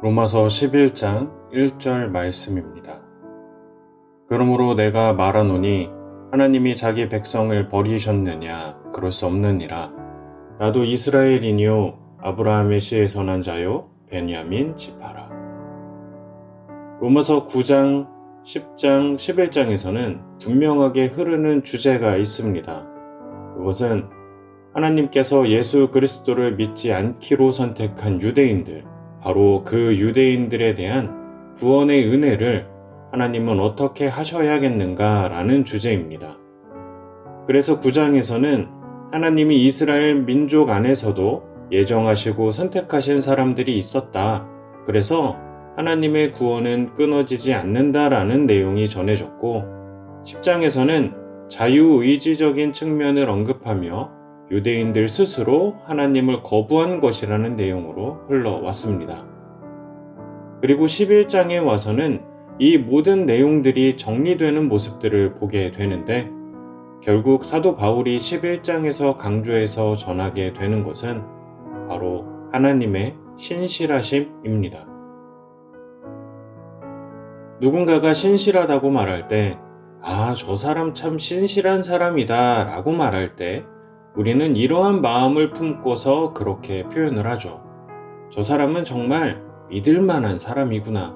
로마서 11장 1절 말씀입니다. 그러므로 내가 말하노니 하나님이 자기 백성을 버리셨느냐? 그럴 수 없느니라. 나도 이스라엘이니요 아브라함의 씨에서 난 자요 베냐민 지파라. 로마서 9장, 10장, 11장에서는 분명하게 흐르는 주제가 있습니다. 그것은 하나님께서 예수 그리스도를 믿지 않기로 선택한 유대인들, 바로 그 유대인들에 대한 구원의 은혜를 하나님은 어떻게 하셔야겠는가라는 주제입니다. 그래서 9장에서는 하나님이 이스라엘 민족 안에서도 예정하시고 선택하신 사람들이 있었다. 그래서 하나님의 구원은 끊어지지 않는다라는 내용이 전해졌고, 10장에서는 자유의지적인 측면을 언급하며 유대인들 스스로 하나님을 거부한 것이라는 내용으로 흘러왔습니다. 그리고 11장에 와서는 이 모든 내용들이 정리되는 모습들을 보게 되는데, 결국 사도 바울이 11장에서 강조해서 전하게 되는 것은 바로 하나님의 신실하심입니다. 누군가가 신실하다고 말할 때, 저 사람 참 신실한 사람이다 라고 말할 때 우리는 이러한 마음을 품고서 그렇게 표현을 하죠. 저 사람은 정말 믿을 만한 사람이구나.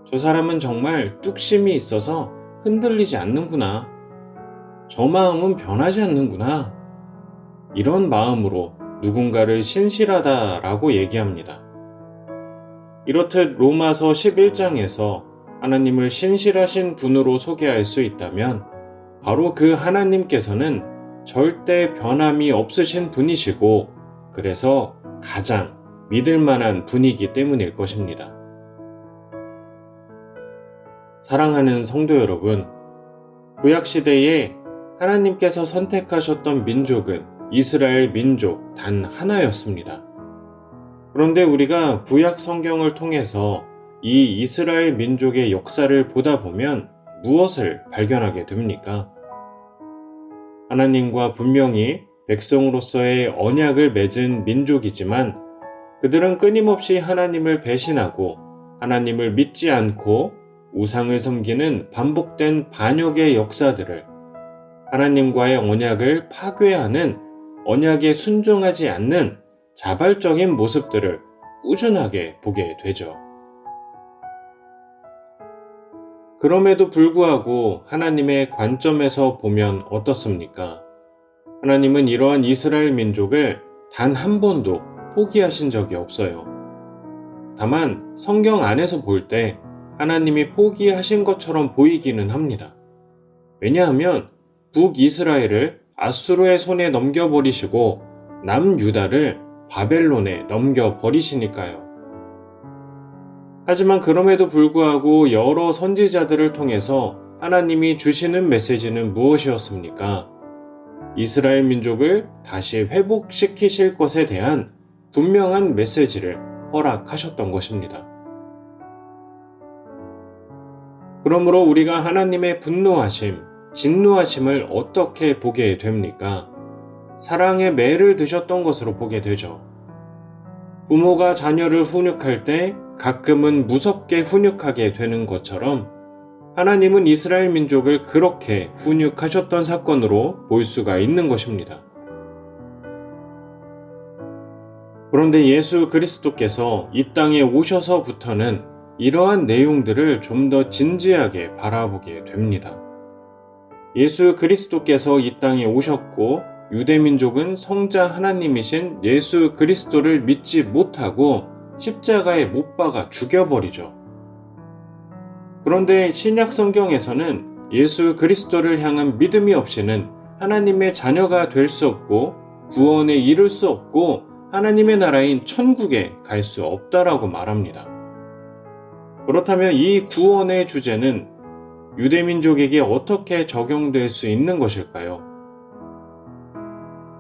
저 사람은 정말 뚝심이 있어서 흔들리지 않는구나. 저 마음은 변하지 않는구나. 이런 마음으로 누군가를 신실하다라고 얘기합니다. 이렇듯 로마서 11장에서 하나님을 신실하신 분으로 소개할 수 있다면 바로 그 하나님께서는 절대 변함이 없으신 분이시고, 그래서 가장 믿을 만한 분이기 때문일 것입니다. 사랑하는 성도 여러분, 구약시대에 하나님께서 선택하셨던 민족은 이스라엘 민족 단 하나였습니다. 그런데 우리가 구약 성경을 통해서 이 이스라엘 민족의 역사를 보다 보면 무엇을 발견하게 됩니까? 하나님과 분명히 백성으로서의 언약을 맺은 민족이지만 그들은 끊임없이 하나님을 배신하고 하나님을 믿지 않고 우상을 섬기는 반복된 반역의 역사들을, 하나님과의 언약을 파괴하는, 언약에 순종하지 않는 자발적인 모습들을 꾸준하게 보게 되죠. 그럼에도 불구하고 하나님의 관점에서 보면 어떻습니까? 하나님은 이러한 이스라엘 민족을 단 한 번도 포기하신 적이 없어요. 다만 성경 안에서 볼 때 하나님이 포기하신 것처럼 보이기는 합니다. 왜냐하면 북이스라엘을 아수르의 손에 넘겨버리시고 남유다를 바벨론에 넘겨버리시니까요. 하지만 그럼에도 불구하고 여러 선지자들을 통해서 하나님이 주시는 메시지는 무엇이었습니까? 이스라엘 민족을 다시 회복시키실 것에 대한 분명한 메시지를 허락하셨던 것입니다. 그러므로 우리가 하나님의 분노하심, 진노하심을 어떻게 보게 됩니까? 사랑의 매를 드셨던 것으로 보게 되죠. 부모가 자녀를 훈육할 때 가끔은 무섭게 훈육하게 되는 것처럼 하나님은 이스라엘 민족을 그렇게 훈육하셨던 사건으로 볼 수가 있는 것입니다. 그런데 예수 그리스도께서 이 땅에 오셔서부터는 이러한 내용들을 좀 더 진지하게 바라보게 됩니다. 예수 그리스도께서 이 땅에 오셨고 유대민족은 성자 하나님이신 예수 그리스도를 믿지 못하고 십자가에 못 박아 죽여버리죠. 그런데 신약 성경에서는 예수 그리스도를 향한 믿음이 없이는 하나님의 자녀가 될 수 없고 구원에 이를 수 없고 하나님의 나라인 천국에 갈 수 없다라고 말합니다. 그렇다면 이 구원의 주제는 유대민족에게 어떻게 적용될 수 있는 것일까요?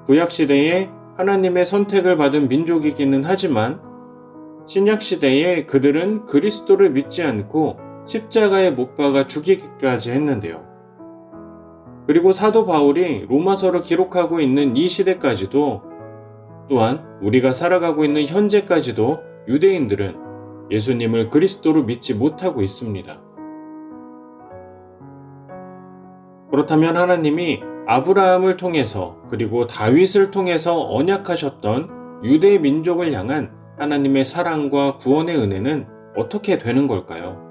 구약시대에 하나님의 선택을 받은 민족이기는 하지만 신약시대에 그들은 그리스도를 믿지 않고 십자가에 못 박아 죽이기까지 했는데요. 그리고 사도 바울이 로마서를 기록하고 있는 이 시대까지도, 또한 우리가 살아가고 있는 현재까지도 유대인들은 예수님을 그리스도로 믿지 못하고 있습니다. 그렇다면 하나님이 아브라함을 통해서 그리고 다윗을 통해서 언약하셨던 유대 민족을 향한 하나님의 사랑과 구원의 은혜는 어떻게 되는 걸까요?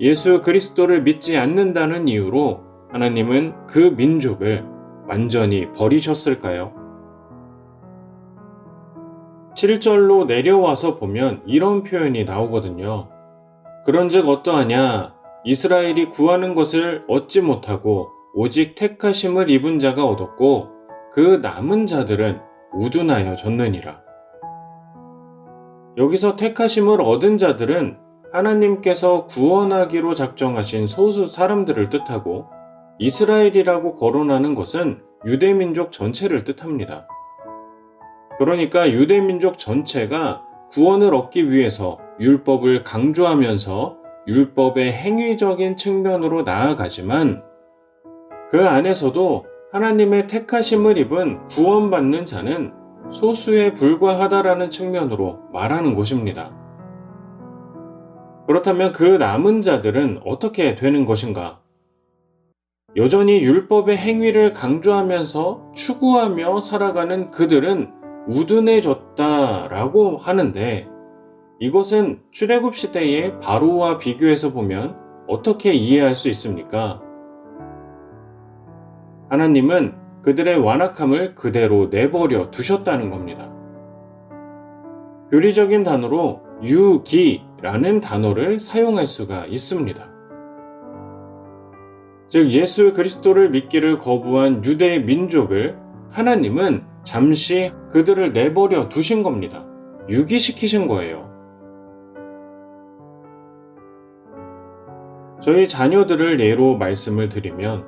예수 그리스도를 믿지 않는다는 이유로 하나님은 그 민족을 완전히 버리셨을까요? 7절로 내려와서 보면 이런 표현이 나오거든요. 그런즉 어떠하냐? 이스라엘이 구하는 것을 얻지 못하고 오직 택하심을 입은 자가 얻었고 그 남은 자들은 우둔하여 졌느니라. 여기서 택하심을 얻은 자들은 하나님께서 구원하기로 작정하신 소수 사람들을 뜻하고 이스라엘이라고 거론하는 것은 유대민족 전체를 뜻합니다. 그러니까 유대민족 전체가 구원을 얻기 위해서 율법을 강조하면서 율법의 행위적인 측면으로 나아가지만 그 안에서도 하나님의 택하심을 입은 구원받는 자는 소수에 불과하다라는 측면으로 말하는 것입니다. 그렇다면 그 남은 자들은 어떻게 되는 것인가? 여전히 율법의 행위를 강조하면서 추구하며 살아가는 그들은 우둔해졌다라고 하는데 이것은 출애굽 시대의 바로와 비교해서 보면 어떻게 이해할 수 있습니까? 하나님은 그들의 완악함을 그대로 내버려 두셨다는 겁니다. 교리적인 단어로 유기라는 단어를 사용할 수가 있습니다. 즉 예수 그리스도를 믿기를 거부한 유대 민족을 하나님은 잠시 그들을 내버려 두신 겁니다. 유기시키신 거예요. 저희 자녀들을 예로 말씀을 드리면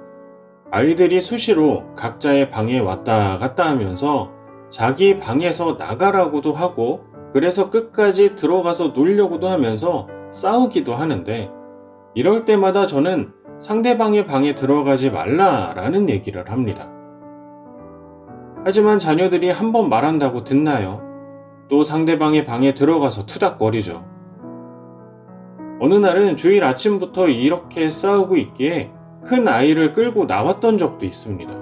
아이들이 수시로 각자의 방에 왔다 갔다 하면서 자기 방에서 나가라고도 하고 그래서 끝까지 들어가서 놀려고도 하면서 싸우기도 하는데 이럴 때마다 저는 상대방의 방에 들어가지 말라라는 얘기를 합니다. 하지만 자녀들이 한 번 말한다고 듣나요? 또 상대방의 방에 들어가서 투닥거리죠. 어느 날은 주일 아침부터 이렇게 싸우고 있기에 큰 아이를 끌고 나왔던 적도 있습니다.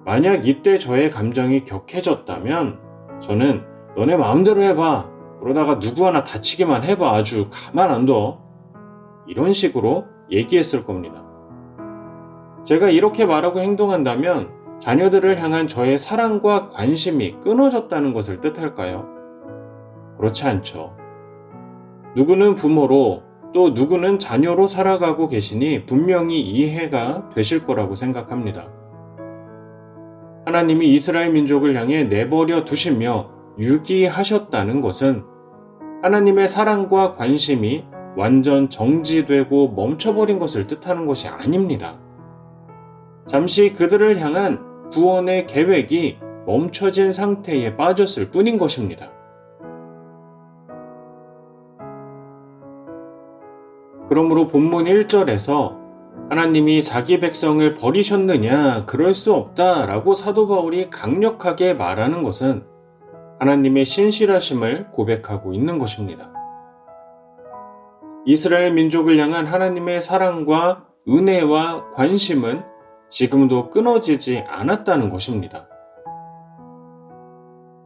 만약 이때 저의 감정이 격해졌다면 저는 너네 마음대로 해봐. 그러다가 누구 하나 다치기만 해봐. 아주 가만 안 둬. 이런 식으로 얘기했을 겁니다. 제가 이렇게 말하고 행동한다면 자녀들을 향한 저의 사랑과 관심이 끊어졌다는 것을 뜻할까요? 그렇지 않죠. 누구는 부모로 또 누구는 자녀로 살아가고 계시니 분명히 이해가 되실 거라고 생각합니다. 하나님이 이스라엘 민족을 향해 내버려 두시며 유기하셨다는 것은 하나님의 사랑과 관심이 완전 정지되고 멈춰버린 것을 뜻하는 것이 아닙니다. 잠시 그들을 향한 구원의 계획이 멈춰진 상태에 빠졌을 뿐인 것입니다. 그러므로 본문 1절에서 하나님이 자기 백성을 버리셨느냐? 그럴 수 없다 라고 사도 바울이 강력하게 말하는 것은 하나님의 신실하심을 고백하고 있는 것입니다. 이스라엘 민족을 향한 하나님의 사랑과 은혜와 관심은 지금도 끊어지지 않았다는 것입니다.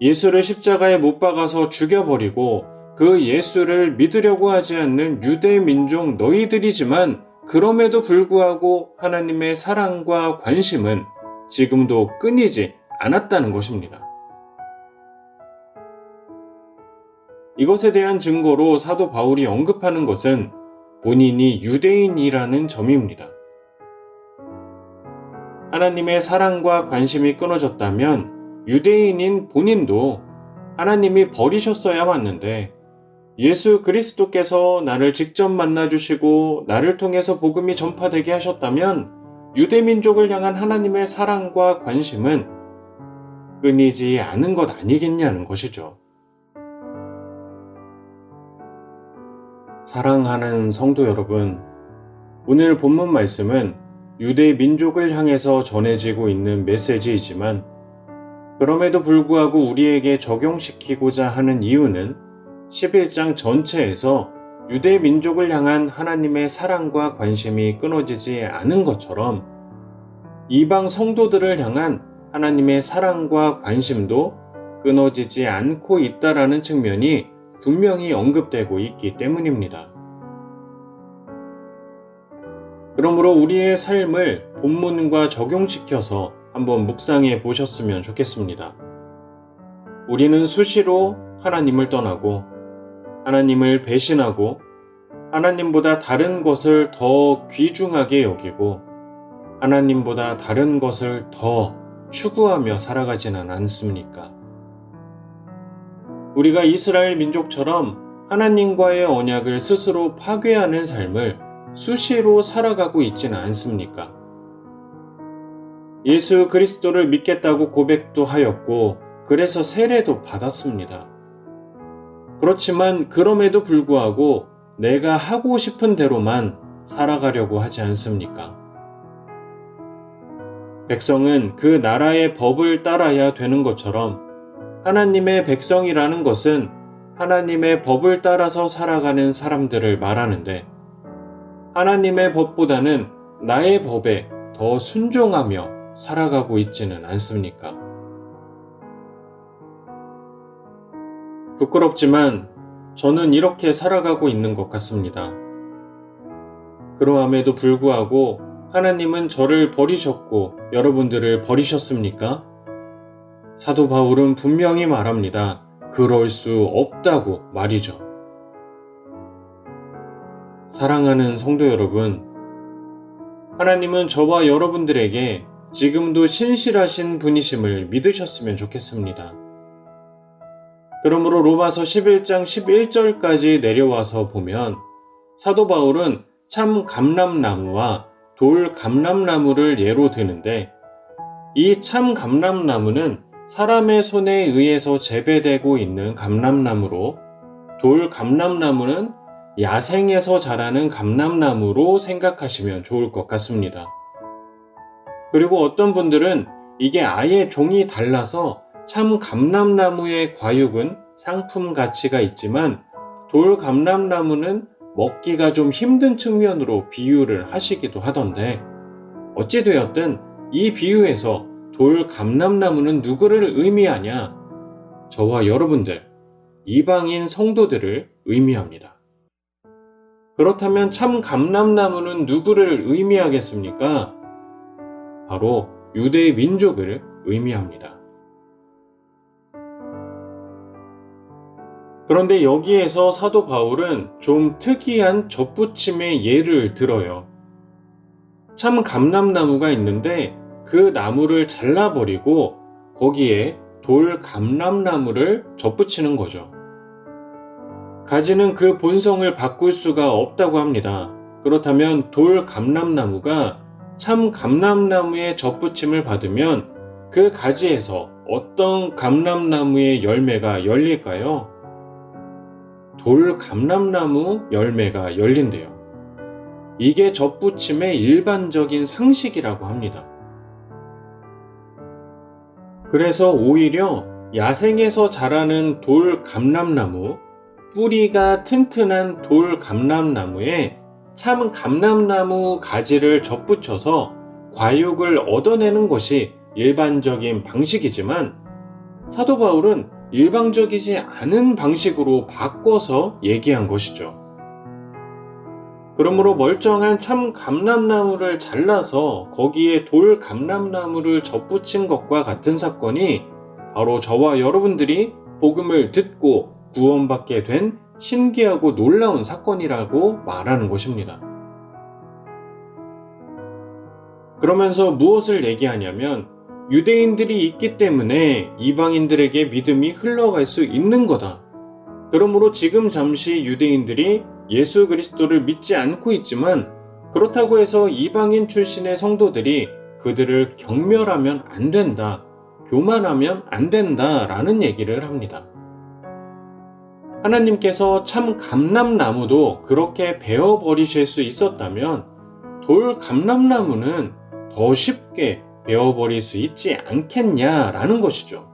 예수를 십자가에 못 박아서 죽여버리고 그 예수를 믿으려고 하지 않는 유대 민족 너희들이지만 그럼에도 불구하고 하나님의 사랑과 관심은 지금도 끊이지 않았다는 것입니다. 이것에 대한 증거로 사도 바울이 언급하는 것은 본인이 유대인이라는 점입니다. 하나님의 사랑과 관심이 끊어졌다면 유대인인 본인도 하나님이 버리셨어야 맞는데 예수 그리스도께서 나를 직접 만나주시고 나를 통해서 복음이 전파되게 하셨다면 유대민족을 향한 하나님의 사랑과 관심은 끊이지 않은 것 아니겠냐는 것이죠. 사랑하는 성도 여러분, 오늘 본문 말씀은 유대 민족을 향해서 전해지고 있는 메시지이지만 그럼에도 불구하고 우리에게 적용시키고자 하는 이유는 11장 전체에서 유대 민족을 향한 하나님의 사랑과 관심이 끊어지지 않은 것처럼 이방 성도들을 향한 하나님의 사랑과 관심도 끊어지지 않고 있다라는 측면이 분명히 언급되고 있기 때문입니다. 그러므로 우리의 삶을 본문과 적용시켜서 한번 묵상해 보셨으면 좋겠습니다. 우리는 수시로 하나님을 떠나고 하나님을 배신하고 하나님보다 다른 것을 더 귀중하게 여기고 하나님보다 다른 것을 더 추구하며 살아가지는 않습니까? 우리가 이스라엘 민족처럼 하나님과의 언약을 스스로 파괴하는 삶을 수시로 살아가고 있지는 않습니까? 예수 그리스도를 믿겠다고 고백도 하였고 그래서 세례도 받았습니다. 그렇지만 그럼에도 불구하고 내가 하고 싶은 대로만 살아가려고 하지 않습니까? 백성은 그 나라의 법을 따라야 되는 것처럼 하나님의 백성이라는 것은 하나님의 법을 따라서 살아가는 사람들을 말하는데 하나님의 법보다는 나의 법에 더 순종하며 살아가고 있지는 않습니까? 부끄럽지만 저는 이렇게 살아가고 있는 것 같습니다. 그러함에도 불구하고 하나님은 저를 버리셨고 여러분들을 버리셨습니까? 사도 바울은 분명히 말합니다. 그럴 수 없다고 말이죠. 사랑하는 성도 여러분, 하나님은 저와 여러분들에게 지금도 신실하신 분이심을 믿으셨으면 좋겠습니다. 그러므로 로마서 11장 11절까지 내려와서 보면 사도 바울은 참 감람나무와 돌 감람나무를 예로 드는데 이 참 감람나무는 사람의 손에 의해서 재배되고 있는 감람나무로 돌 감람나무는 야생에서 자라는 감람나무로 생각하시면 좋을 것 같습니다. 그리고 어떤 분들은 이게 아예 종이 달라서 참 감람나무의 과육은 상품 가치가 있지만 돌 감람나무는 먹기가 좀 힘든 측면으로 비유를 하시기도 하던데 어찌되었든 이 비유에서 돌 감람나무는 누구를 의미하냐? 저와 여러분들, 이방인 성도들을 의미합니다. 그렇다면 참 감람나무는 누구를 의미하겠습니까? 바로 유대 민족을 의미합니다. 그런데 여기에서 사도 바울은 좀 특이한 접붙임의 예를 들어요. 참 감람나무가 있는데 그 나무를 잘라버리고 거기에 돌 감람나무를 접붙이는 거죠. 가지는 그 본성을 바꿀 수가 없다고 합니다. 그렇다면 돌 감람나무가 참 감람나무의 접붙임을 받으면 그 가지에서 어떤 감람나무의 열매가 열릴까요? 돌 감람나무 열매가 열린대요. 이게 접붙임의 일반적인 상식이라고 합니다. 그래서 오히려 야생에서 자라는 돌 감람나무, 뿌리가 튼튼한 돌 감람나무에 참 감람나무 가지를 접붙여서 과육을 얻어내는 것이 일반적인 방식이지만 사도 바울은 일방적이지 않은 방식으로 바꿔서 얘기한 것이죠. 그러므로 멀쩡한 참 감람나무를 잘라서 거기에 돌 감람나무를 접붙인 것과 같은 사건이 바로 저와 여러분들이 복음을 듣고 구원받게 된 신기하고 놀라운 사건이라고 말하는 것입니다. 그러면서 무엇을 얘기하냐면 유대인들이 있기 때문에 이방인들에게 믿음이 흘러갈 수 있는 거다. 그러므로 지금 잠시 유대인들이 예수 그리스도를 믿지 않고 있지만 그렇다고 해서 이방인 출신의 성도들이 그들을 경멸하면 안 된다, 교만하면 안 된다라는 얘기를 합니다. 하나님께서 참 감람나무도 그렇게 베어버리실 수 있었다면 돌 감람나무는 더 쉽게 베어버릴 수 있지 않겠냐라는 것이죠.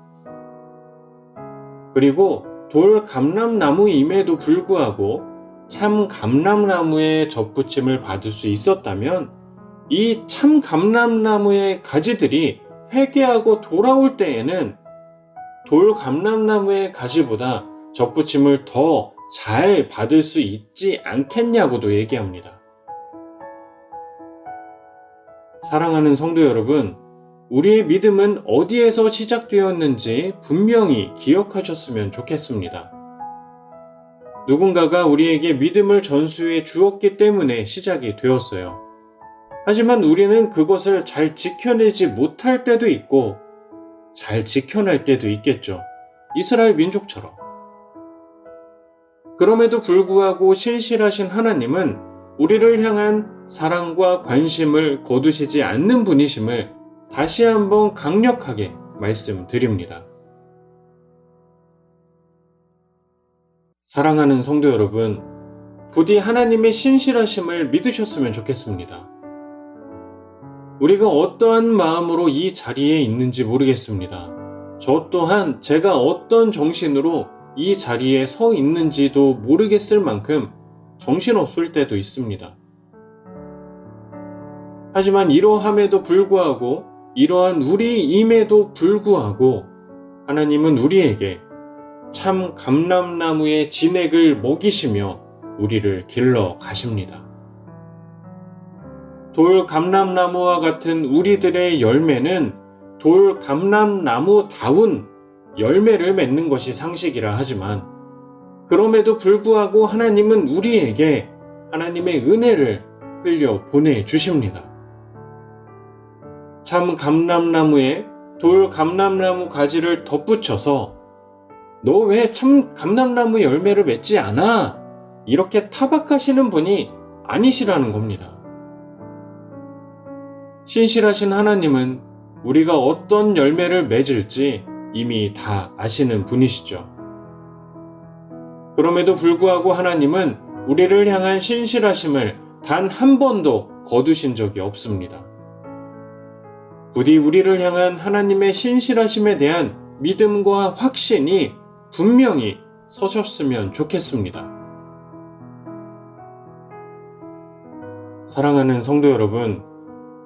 그리고 돌 감람나무임에도 불구하고 참 감람나무의 접붙임을 받을 수 있었다면 이 참 감람나무의 가지들이 회개하고 돌아올 때에는 돌 감람나무의 가지보다 접붙임을 더 잘 받을 수 있지 않겠냐고도 얘기합니다. 사랑하는 성도 여러분, 우리의 믿음은 어디에서 시작되었는지 분명히 기억하셨으면 좋겠습니다. 누군가가 우리에게 믿음을 전수해 주었기 때문에 시작이 되었어요. 하지만 우리는 그것을 잘 지켜내지 못할 때도 있고 잘 지켜낼 때도 있겠죠. 이스라엘 민족처럼. 그럼에도 불구하고 신실하신 하나님은 우리를 향한 사랑과 관심을 거두시지 않는 분이심을 다시 한번 강력하게 말씀드립니다. 사랑하는 성도 여러분, 부디 하나님의 신실하심을 믿으셨으면 좋겠습니다. 우리가 어떠한 마음으로 이 자리에 있는지 모르겠습니다. 저 또한 제가 어떤 정신으로 이 자리에 서 있는지도 모르겠을 만큼 정신없을 때도 있습니다. 하지만 이러함에도 불구하고 이러한 우리임에도 불구하고 하나님은 우리에게 참 감람나무의 진액을 먹이시며 우리를 길러 가십니다. 돌 감람나무와 같은 우리들의 열매는 돌 감람나무다운 열매를 맺는 것이 상식이라 하지만 그럼에도 불구하고 하나님은 우리에게 하나님의 은혜를 흘려 보내주십니다. 참 감람나무에 돌 감람나무 가지를 덧붙여서 너 왜 참 감람나무 열매를 맺지 않아? 이렇게 타박하시는 분이 아니시라는 겁니다. 신실하신 하나님은 우리가 어떤 열매를 맺을지 이미 다 아시는 분이시죠. 그럼에도 불구하고 하나님은 우리를 향한 신실하심을 단 한 번도 거두신 적이 없습니다. 부디 우리를 향한 하나님의 신실하심에 대한 믿음과 확신이 분명히 서셨으면 좋겠습니다. 사랑하는 성도 여러분,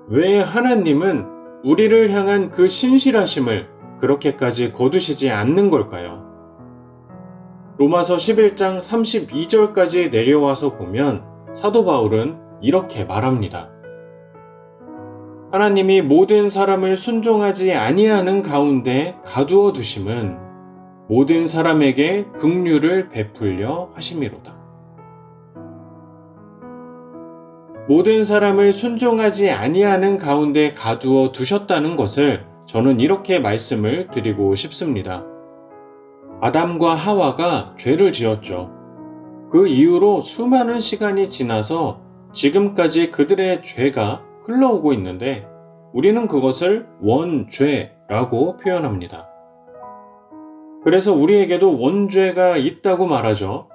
왜 하나님은 우리를 향한 그 신실하심을 그렇게까지 거두시지 않는 걸까요? 로마서 11장 32절까지 내려와서 보면 사도 바울은 이렇게 말합니다. 하나님이 모든 사람을 순종하지 아니하는 가운데 가두어 두심은 모든 사람에게 긍휼을 베풀려 하심이로다. 모든 사람을 순종하지 아니하는 가운데 가두어 두셨다는 것을 저는 이렇게 말씀을 드리고 싶습니다. 아담과 하와가 죄를 지었죠. 그 이후로 수많은 시간이 지나서 지금까지 그들의 죄가 흘러오고 있는데 우리는 그것을 원죄라고 표현합니다. 그래서 우리에게도 원죄가 있다고 말하죠.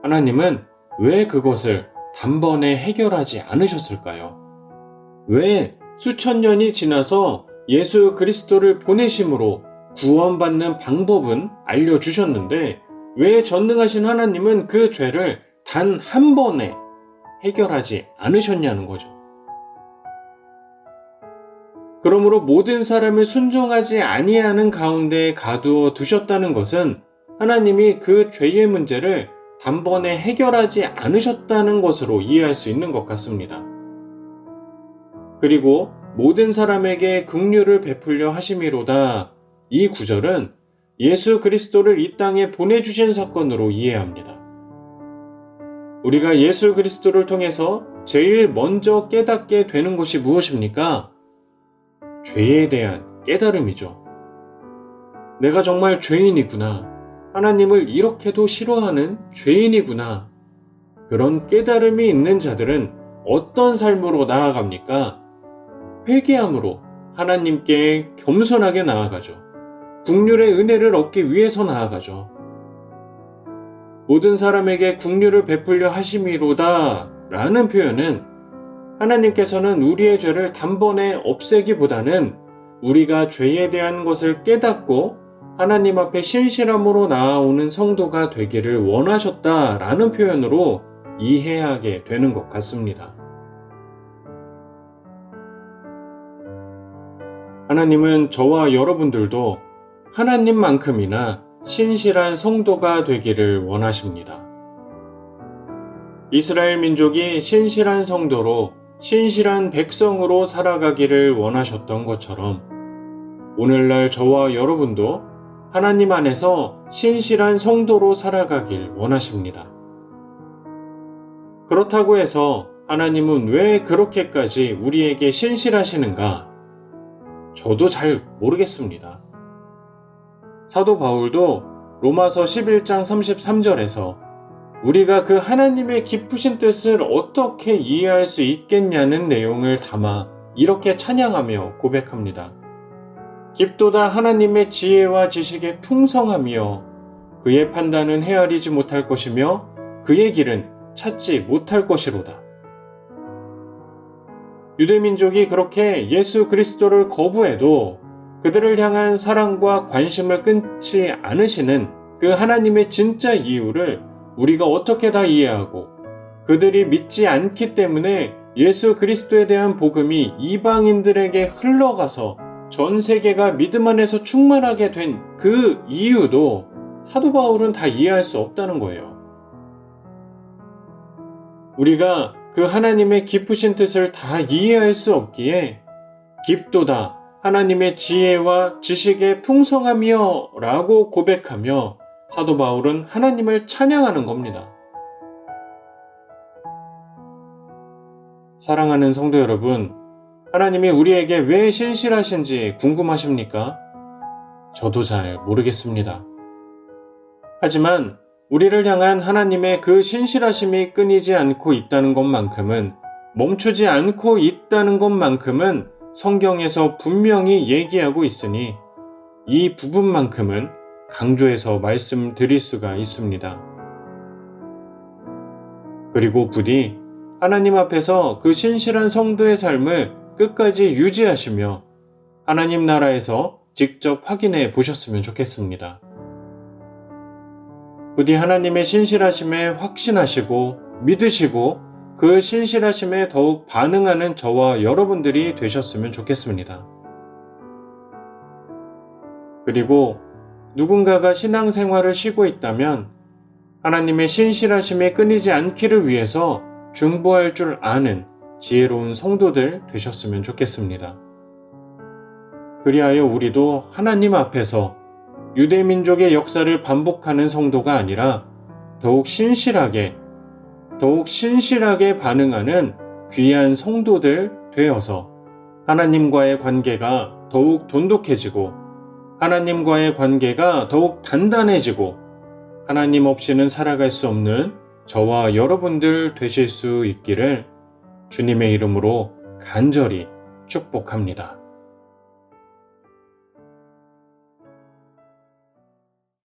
하나님은 왜 그것을 단번에 해결하지 않으셨을까요? 왜 수천 년이 지나서 예수 그리스도를 보내심으로 구원받는 방법은 알려주셨는데 왜 전능하신 하나님은 그 죄를 단 한 번에 해결하지 않으셨냐는 거죠. 그러므로 모든 사람을 순종하지 아니하는 가운데 가두어 두셨다는 것은 하나님이 그 죄의 문제를 단번에 해결하지 않으셨다는 것으로 이해할 수 있는 것 같습니다. 그리고 모든 사람에게 긍휼을 베풀려 하심이로다. 이 구절은 예수 그리스도를 이 땅에 보내주신 사건으로 이해합니다. 우리가 예수 그리스도를 통해서 제일 먼저 깨닫게 되는 것이 무엇입니까? 죄에 대한 깨달음이죠. 내가 정말 죄인이구나. 하나님을 이렇게도 싫어하는 죄인이구나. 그런 깨달음이 있는 자들은 어떤 삶으로 나아갑니까? 회개함으로 하나님께 겸손하게 나아가죠. 긍휼의 은혜를 얻기 위해서 나아가죠. 모든 사람에게 긍휼을 베풀려 하심이로다 라는 표현은 하나님께서는 우리의 죄를 단번에 없애기보다는 우리가 죄에 대한 것을 깨닫고 하나님 앞에 신실함으로 나아오는 성도가 되기를 원하셨다라는 표현으로 이해하게 되는 것 같습니다. 하나님은 저와 여러분들도 하나님만큼이나 신실한 성도가 되기를 원하십니다. 이스라엘 민족이 신실한 성도로 신실한 백성으로 살아가기를 원하셨던 것처럼 오늘날 저와 여러분도 하나님 안에서 신실한 성도로 살아가길 원하십니다. 그렇다고 해서 하나님은 왜 그렇게까지 우리에게 신실하시는가? 저도 잘 모르겠습니다. 사도 바울도 로마서 11장 33절에서 우리가 그 하나님의 깊으신 뜻을 어떻게 이해할 수 있겠냐는 내용을 담아 이렇게 찬양하며 고백합니다. 깊도다 하나님의 지혜와 지식에 풍성하며 그의 판단은 헤아리지 못할 것이며 그의 길은 찾지 못할 것이로다. 유대민족이 그렇게 예수 그리스도를 거부해도 그들을 향한 사랑과 관심을 끊지 않으시는 그 하나님의 진짜 이유를 우리가 어떻게 다 이해하고 그들이 믿지 않기 때문에 예수 그리스도에 대한 복음이 이방인들에게 흘러가서 전 세계가 믿음 안에서 충만하게 된 그 이유도 사도 바울은 다 이해할 수 없다는 거예요. 우리가 그 하나님의 깊으신 뜻을 다 이해할 수 없기에 깊도다 하나님의 지혜와 지식의 풍성함이여 라고 고백하며 사도 바울은 하나님을 찬양하는 겁니다. 사랑하는 성도 여러분, 하나님이 우리에게 왜 신실하신지 궁금하십니까? 저도 잘 모르겠습니다. 하지만 우리를 향한 하나님의 그 신실하심이 끊이지 않고 있다는 것만큼은, 멈추지 않고 있다는 것만큼은 성경에서 분명히 얘기하고 있으니 이 부분만큼은 강조해서 말씀드릴 수가 있습니다. 그리고 부디 하나님 앞에서 그 신실한 성도의 삶을 끝까지 유지하시며 하나님 나라에서 직접 확인해 보셨으면 좋겠습니다. 부디 하나님의 신실하심에 확신하시고 믿으시고 그 신실하심에 더욱 반응하는 저와 여러분들이 되셨으면 좋겠습니다. 그리고 누군가가 신앙생활을 쉬고 있다면 하나님의 신실하심이 끊이지 않기를 위해서 중보할 줄 아는 지혜로운 성도들 되셨으면 좋겠습니다. 그리하여 우리도 하나님 앞에서 유대민족의 역사를 반복하는 성도가 아니라 더욱 신실하게 반응하는 귀한 성도들 되어서 하나님과의 관계가 더욱 돈독해지고 하나님과의 관계가 더욱 단단해지고 하나님 없이는 살아갈 수 없는 저와 여러분들 되실 수 있기를 주님의 이름으로 간절히 축복합니다.